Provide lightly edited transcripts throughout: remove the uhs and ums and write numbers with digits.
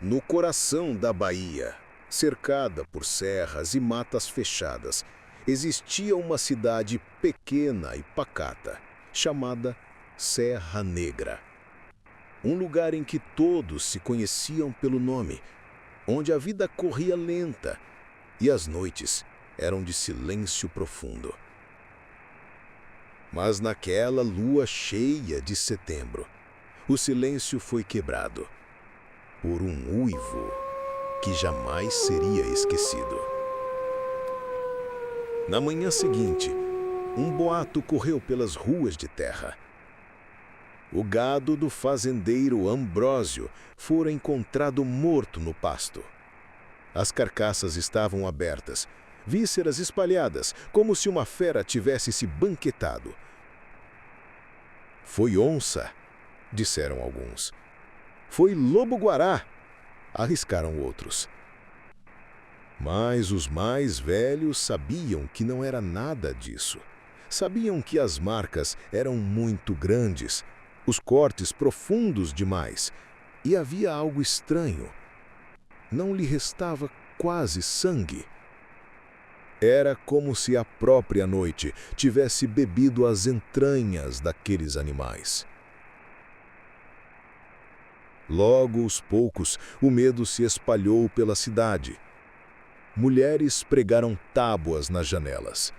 No coração da Bahia, cercada por serras e matas fechadas, existia uma cidade pequena e pacata, chamada Serra Negra. Um lugar em que todos se conheciam pelo nome, onde a vida corria lenta e as noites eram de silêncio profundo. Mas naquela lua cheia de setembro, o silêncio foi quebrado por um uivo que jamais seria esquecido. Na manhã seguinte, um boato correu pelas ruas de terra. O gado do fazendeiro Ambrósio fora encontrado morto no pasto. As carcaças estavam abertas, vísceras espalhadas, como se uma fera tivesse se banquetado. Foi onça, disseram alguns. Foi lobo-guará, arriscaram outros. Mas os mais velhos sabiam que não era nada disso. Sabiam que as marcas eram muito grandes, os cortes profundos demais, e havia algo estranho. Não lhe restava quase sangue. Era como se a própria noite tivesse bebido as entranhas daqueles animais. Logo aos poucos, o medo se espalhou pela cidade. Mulheres pregaram tábuas nas janelas.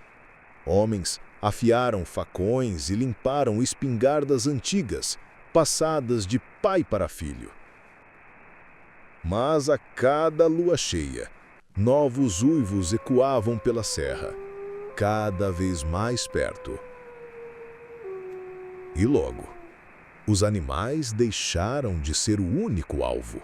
Homens afiaram facões e limparam espingardas antigas, passadas de pai para filho. Mas a cada lua cheia, novos uivos ecoavam pela serra, cada vez mais perto. E logo, os animais deixaram de ser o único alvo.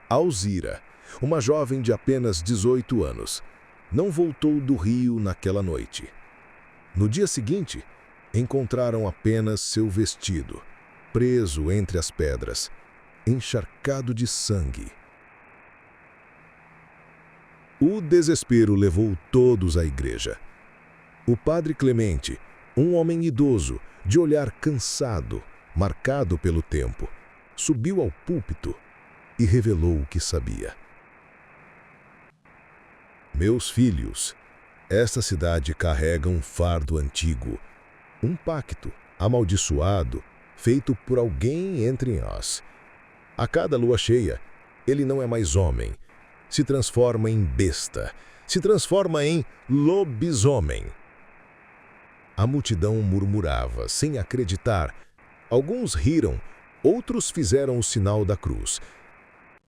Alzira, uma jovem de apenas 18 anos, não voltou do rio naquela noite. No dia seguinte, encontraram apenas seu vestido, preso entre as pedras, encharcado de sangue. O desespero levou todos à igreja. O padre Clemente, um homem idoso, de olhar cansado, marcado pelo tempo, subiu ao púlpito e revelou o que sabia. Meus filhos, esta cidade carrega um fardo antigo, um pacto amaldiçoado feito por alguém entre nós. A cada lua cheia, ele não é mais homem, se transforma em besta, se transforma em lobisomem. A multidão murmurava, sem acreditar. Alguns riram, outros fizeram o sinal da cruz.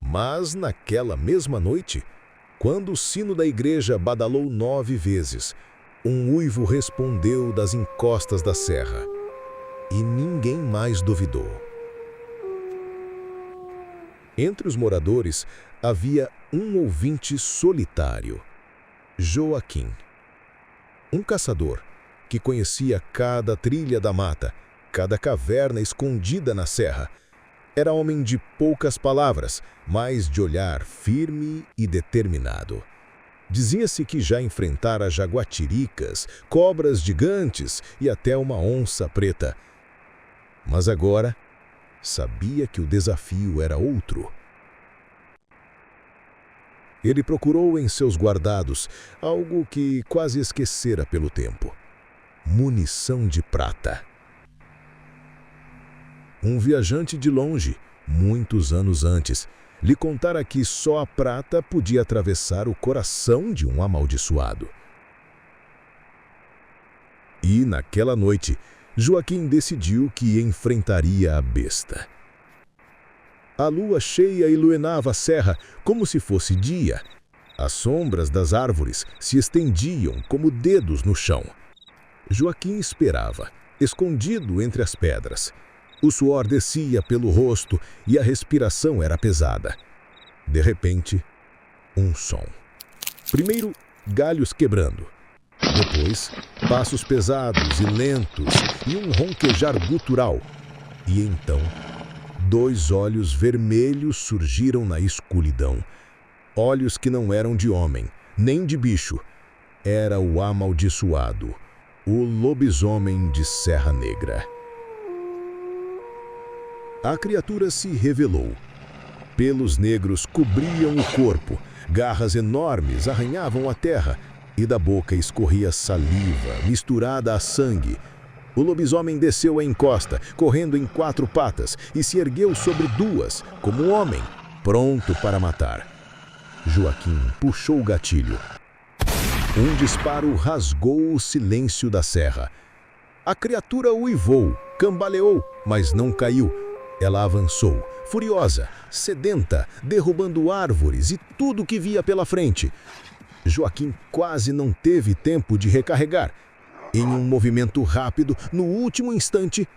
Mas naquela mesma noite, quando o sino da igreja badalou 9 vezes, um uivo respondeu das encostas da serra, e ninguém mais duvidou. Entre os moradores havia um ouvinte solitário, Joaquim, um caçador que conhecia cada trilha da mata, cada caverna escondida na serra. Era homem de poucas palavras, mas de olhar firme e determinado. Dizia-se que já enfrentara jaguatiricas, cobras gigantes e até uma onça preta. Mas agora sabia que o desafio era outro. Ele procurou em seus guardados algo que quase esquecera pelo tempo: munição de prata. Um viajante de longe, muitos anos antes, lhe contara que só a prata podia atravessar o coração de um amaldiçoado. E, naquela noite, Joaquim decidiu que enfrentaria a besta. A lua cheia iluminava a serra como se fosse dia. As sombras das árvores se estendiam como dedos no chão. Joaquim esperava, escondido entre as pedras. O suor descia pelo rosto e a respiração era pesada. De repente, um som. Primeiro, galhos quebrando. Depois, passos pesados e lentos e um ronquejar gutural. E então, 2 olhos vermelhos surgiram na escuridão. Olhos que não eram de homem, nem de bicho. Era o amaldiçoado, o lobisomem de Serra Negra. A criatura se revelou. Pelos negros cobriam o corpo, garras enormes arranhavam a terra e da boca escorria saliva misturada a sangue. O lobisomem desceu a encosta, correndo em 4 patas, e se ergueu sobre 2, como um homem, pronto para matar. Joaquim puxou o gatilho. Um disparo rasgou o silêncio da serra. A criatura uivou, cambaleou, mas não caiu. Ela avançou, furiosa, sedenta, derrubando árvores e tudo que via pela frente. Joaquim quase não teve tempo de recarregar. Em um movimento rápido, no último instante,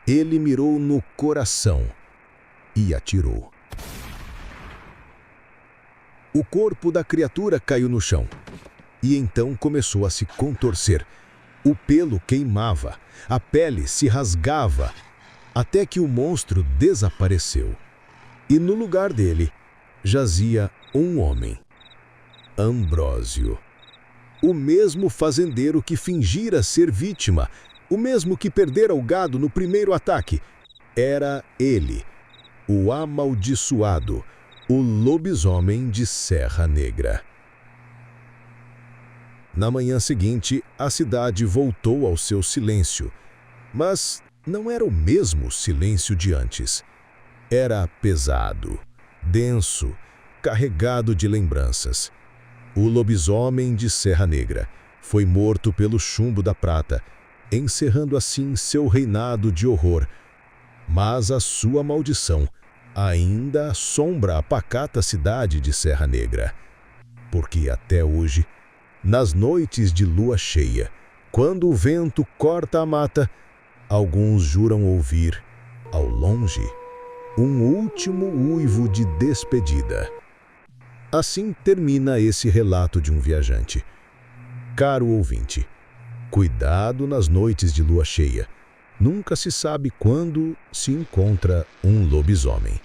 ele mirou no coração e atirou. O corpo da criatura caiu no chão e então começou a se contorcer. O pelo queimava, a pele se rasgava, até que o monstro desapareceu. E no lugar dele jazia um homem, Ambrósio. O mesmo fazendeiro que fingira ser vítima, o mesmo que perdera o gado no primeiro ataque. Era ele, o amaldiçoado, o lobisomem de Serra Negra. Na manhã seguinte, a cidade voltou ao seu silêncio, mas não era o mesmo silêncio de antes. Era pesado, denso, carregado de lembranças. O lobisomem de Serra Negra foi morto pelo chumbo da prata, encerrando assim seu reinado de horror. Mas a sua maldição ainda assombra a pacata cidade de Serra Negra. Porque até hoje, nas noites de lua cheia, quando o vento corta a mata, alguns juram ouvir, ao longe, um último uivo de despedida. Assim termina esse relato de um viajante. Caro ouvinte, cuidado nas noites de lua cheia. Nunca se sabe quando se encontra um lobisomem.